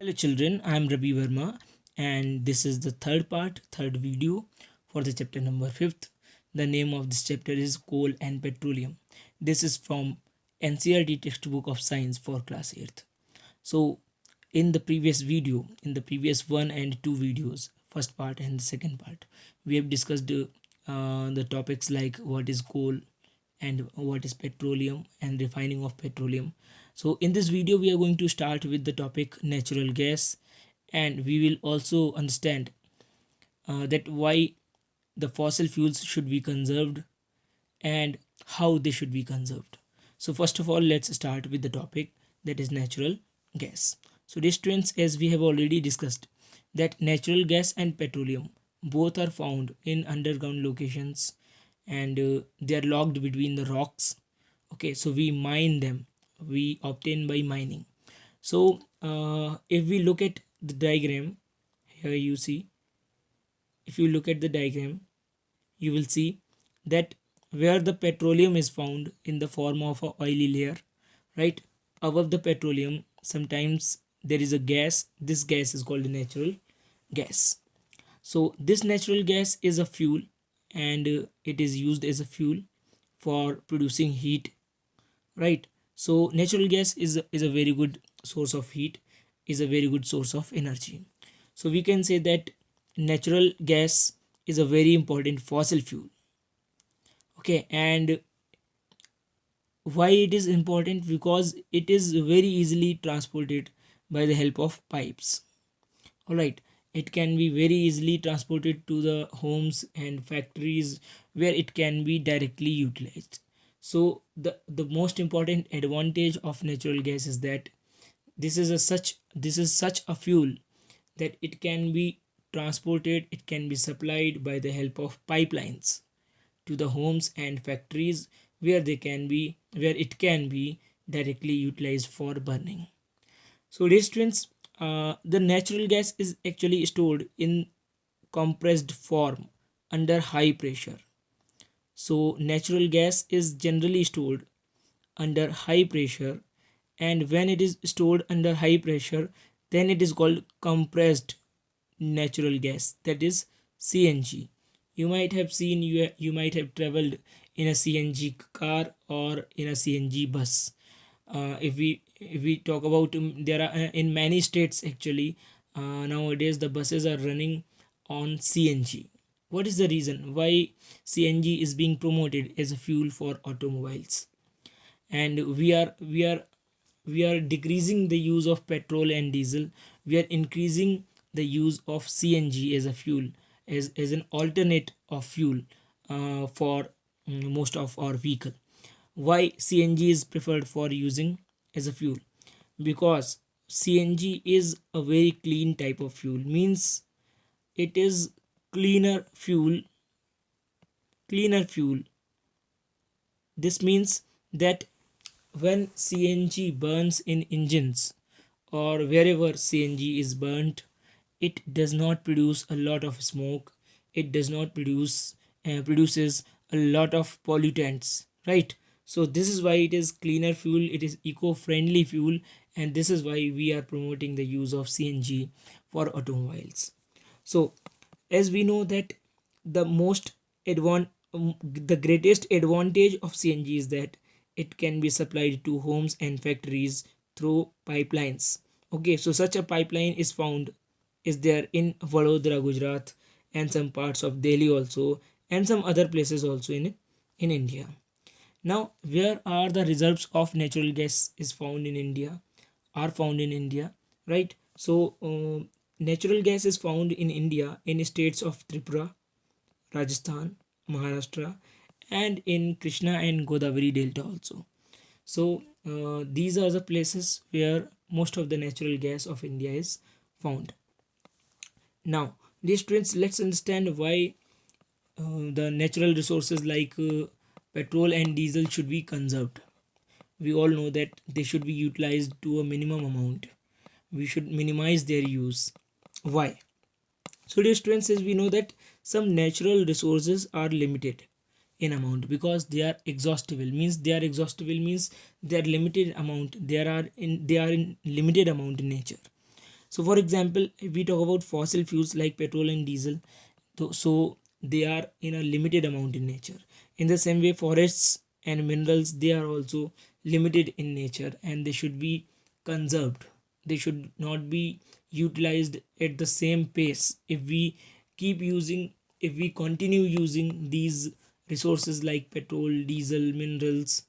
Hello children, I am Ravi Verma and this is the third video for the chapter number 5th. The name of this chapter is Coal and Petroleum. This is from NCERT textbook of science for class 8th. So in the previous video, in the previous 1 and 2 videos, first part and the second part, we have discussed the topics like what is coal and what is petroleum and refining of petroleum. So in this video we are going to start with the topic natural gas, and we will also understand that why the fossil fuels should be conserved and how they should be conserved. So first of all, let's start with the topic that is natural gas. So dear students, as we have already discussed, that natural gas and petroleum both are found in underground locations, and they are locked between the rocks. Okay, so we mine them, we obtain by mining. So if we look at the diagram here, you see, if you look at the diagram, you will see that where the petroleum is found in the form of a oily layer, right above the petroleum, sometimes there is a gas. This gas is called natural gas. So this natural gas is a fuel, and it is used as a fuel for producing heat, right? So natural gas is a very good source of heat, is a very good source of energy. So we can say that natural gas is a very important fossil fuel. Okay, and why it is important? Because it is very easily transported by the help of pipes. All right, it can be very easily transported to the homes and factories where it can be directly utilized. So the most important advantage of natural gas is that this is such a fuel that it can be transported, it can be supplied by the help of pipelines to the homes and factories where it can be directly utilized for burning. So dear students, the natural gas is actually stored in compressed form under high pressure. So natural gas is generally stored under high pressure, and when it is stored under high pressure, then it is called compressed natural gas, that is CNG. You might have seen, you might have traveled in a CNG car or in a CNG bus. If we talk about, there are in many states actually, nowadays the buses are running on CNG. What is the reason why CNG is being promoted as a fuel for automobiles? And we are decreasing the use of petrol and diesel. We are increasing the use of CNG as a fuel, as an alternate of fuel for most of our vehicle. Why CNG is preferred for using as a fuel? Because CNG is a very clean type of fuel, means it is cleaner fuel. This means that when CNG burns in engines or wherever CNG is burnt, it does not produce a lot of smoke. It does not produces a lot of pollutants, right? So this is why it is cleaner fuel, it is eco-friendly fuel, and this is why we are promoting the use of CNG for automobiles. So as we know that the most the greatest advantage of CNG is that it can be supplied to homes and factories through pipelines. Okay, so such a pipeline is there in Vadodara, Gujarat, and some parts of Delhi also, and some other places also in India. Now, where are the reserves of natural gas is found in India? Are found in India, right? So, natural gas is found in India in states of Tripura, Rajasthan, Maharashtra, and in Krishna and Godavari Delta also. So, these are the places where most of the natural gas of India is found. Now, dear students, let's understand why the natural resources like petrol and diesel should be conserved. We all know that they should be utilized to a minimum amount. We should minimize their use. Why? So dear students, as we know that some natural resources are limited in amount because they are exhaustible, means they are limited amount, they are in limited amount in nature. So for example, if we talk about fossil fuels like petrol and diesel, so they are in a limited amount in nature. In the same way, forests and minerals, they are also limited in nature and they should be conserved. They should not be utilized at the same pace. If we keep using, if we continue using these resources like petrol, diesel, minerals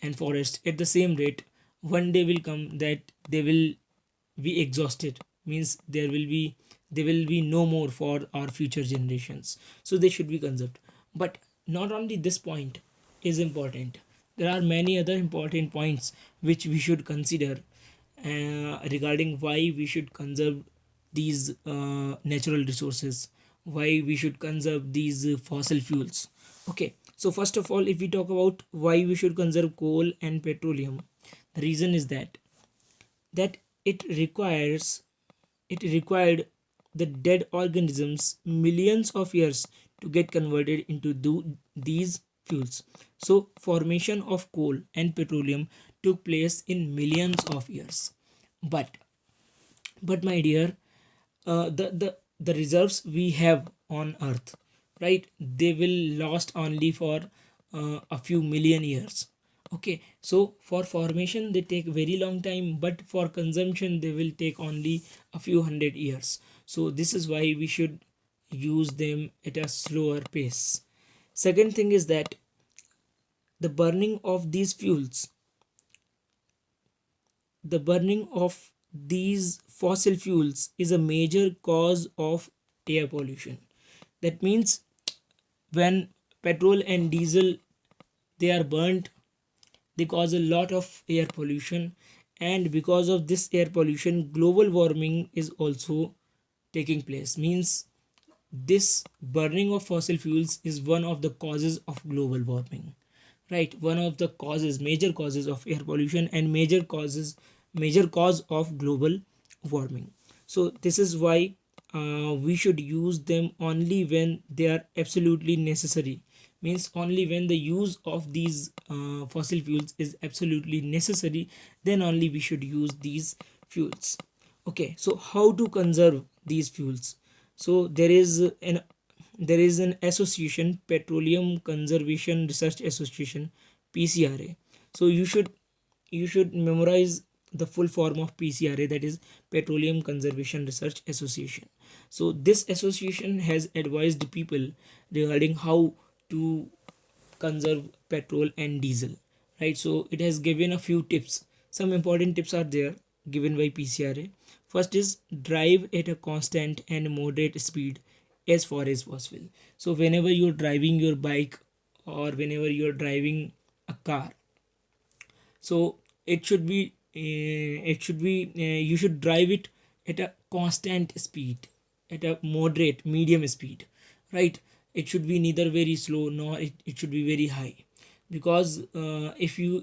and forest at the same rate, one day will come that they will be exhausted, means there will be no more for our future generations, so they should be conserved. But not only this point is important, there are many other important points which we should consider regarding why we should conserve these natural resources, why we should conserve these fossil fuels. Okay, so first of all, if we talk about why we should conserve coal and petroleum, the reason is that it required the dead organisms millions of years to get converted into these fuels. So formation of coal and petroleum took place in millions of years. But but my dear, the reserves we have on earth, right, they will last only for a few million years. Okay, so for formation they take very long time, but for consumption they will take only a few hundred years. So this is why we should use them at a slower pace. Second thing is that the burning of these fuels, the burning of these fossil fuels is a major cause of air pollution. That means when petrol and diesel, they are burnt, they cause a lot of air pollution, and because of this air pollution global warming is also taking place. Means this burning of fossil fuels is one of the causes of global warming, right? One of the causes, major causes of air pollution and major cause of global warming. So this is why we should use them only when they are absolutely necessary. Means only when the use of these fossil fuels is absolutely necessary, then only we should use these fuels. Okay, so how to conserve these fuels? So there is an association, Petroleum Conservation Research Association, PCRA. So you should memorize the full form of PCRA, that is Petroleum Conservation Research Association. So this association has advised people regarding how to conserve petrol and diesel, right? So it has given a few tips. Some important tips are there given by PCRA. First is drive at a constant and moderate speed as far as possible. So whenever you're driving your bike or whenever you're driving a car, so you should drive it at a constant speed, at a moderate medium speed, right? It should be neither very slow nor it should be very high. Because if you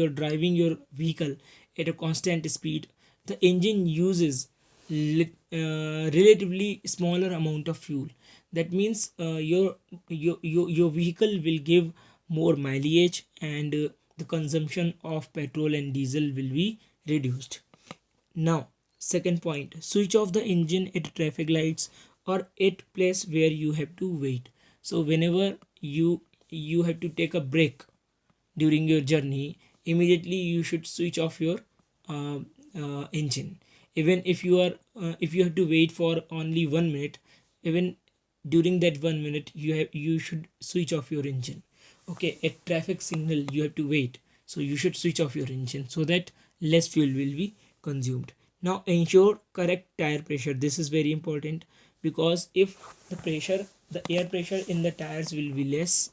are driving your vehicle at a constant speed, the engine uses relatively smaller amount of fuel. That means your vehicle will give more mileage, and the consumption of petrol and diesel will be reduced. Now, second point, switch off the engine at traffic lights or at place where you have to wait. So whenever you have to take a break during your journey, immediately you should switch off your uh, engine. Even if you have to wait for only 1 minute, even during that 1 minute you should switch off your engine. Okay, at traffic signal you have to wait, so you should switch off your engine so that less fuel will be consumed. Now ensure correct tire pressure. This is very important, because if the air pressure in the tires will be less,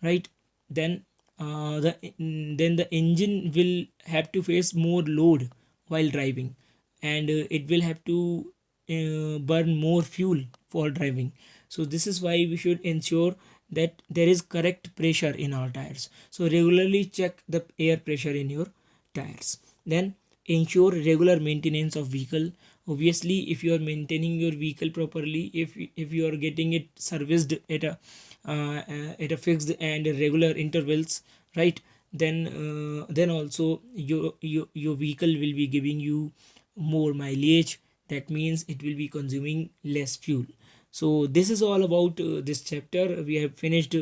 right, then the engine will have to face more load while driving, and it will have to burn more fuel for driving. So this is why we should ensure that there is correct pressure in our tires. So regularly check the air pressure in your tires. Then ensure regular maintenance of vehicle. Obviously, if you are maintaining your vehicle properly, if you are getting it serviced at a fixed and regular intervals, right, then also your vehicle will be giving you more mileage. That means it will be consuming less fuel. So this is all about this chapter. We have finished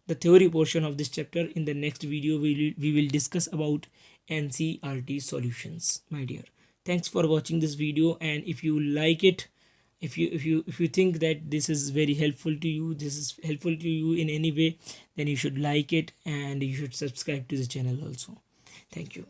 the theory portion of this chapter. In the next video we will discuss about NCERT solutions, my dear. Thanks for watching this video, and if you like it, if you think that this is very helpful to you, this is helpful to you in any way, then you should like it and you should subscribe to the channel also. Thank you.